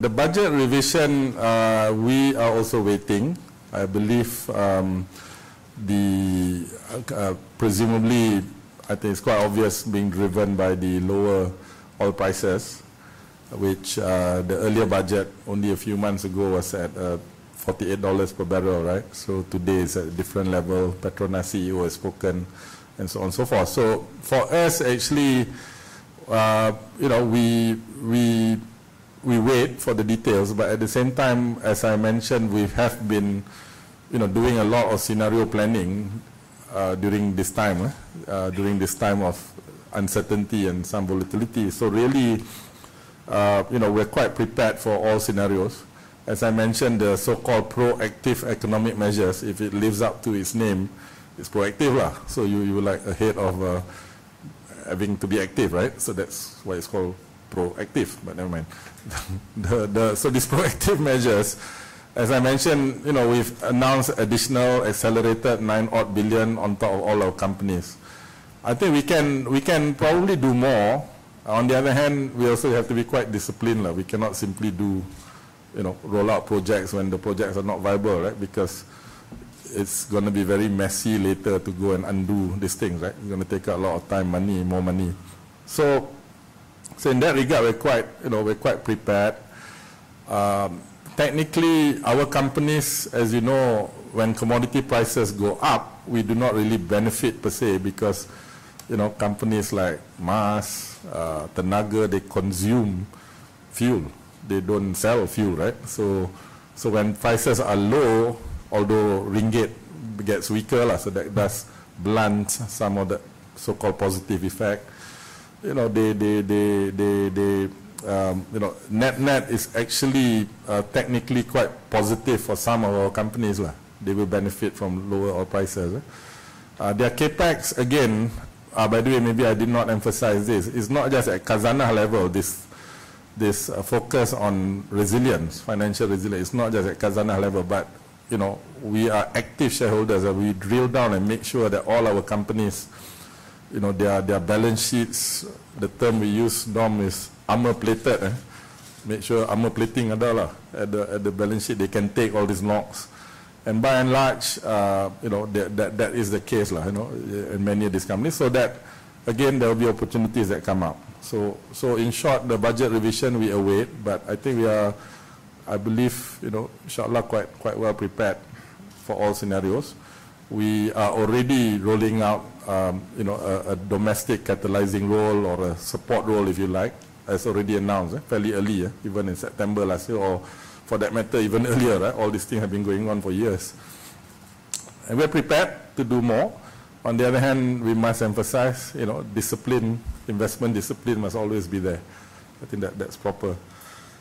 The budget revision, we are also waiting. I believe presumably, I think it's quite obvious, being driven by the lower oil prices, which the earlier budget only a few months ago was at $48 per barrel, right? So today it's at a different level. Petronas CEO has spoken, and so on and so forth. So for us, actually, you know, we wait for the details, but at the same time, as I mentioned, we have been, you know, doing a lot of scenario planning during this time of uncertainty and some volatility. So really, you know, we're quite prepared for all scenarios. As I mentioned, the so-called proactive economic measures, if it lives up to its name, it's proactive lah. So you like ahead of having to be active, right? So that's why it's called proactive, but never mind. So these proactive measures, as I mentioned, you know, we've announced additional accelerated 9-odd billion on top of all our companies. I think we can probably do more. On the other hand, we also have to be quite disciplined. We cannot simply do, you know, roll out projects when the projects are not viable, right? Because it's going to be very messy later to go and undo these things, right? It's going to take a lot of time, money, more money. So in that regard, we're quite prepared. Technically, our companies, as you know, when commodity prices go up, we do not really benefit per se, because, you know, companies like Mas, Tenaga, they consume fuel. They don't sell fuel, right? So when prices are low, although ringgit gets weaker, so that does blunt some of the so-called positive effect. You know, you know, net is actually technically quite positive for some of our companies. They will benefit from lower oil prices. Their capex, again, by the way, maybe I did not emphasize this, it's not just at Khazanah level, this focus on resilience, financial resilience. It's not just at Khazanah level, but, you know, we are active shareholders, and we drill down and make sure that all our companies, you know, their balance sheets, the term we use, Dom, is armor-plated. Make sure armor plating ada at the balance sheet. They can take all these knocks. And by and large, you know, that is the case, you know, in many of these companies. So that, again, there will be opportunities that come up. So in short, the budget revision we await, but I think we are, I believe, you know, inshallah, quite well prepared for all scenarios. We are already rolling out, you know, a domestic catalyzing role, or a support role, if you like, as already announced, fairly early, even in September last year, or for that matter, even earlier. Right? All these things have been going on for years. And we're prepared to do more. On the other hand, we must emphasize, you know, discipline, investment discipline must always be there. I think that's proper.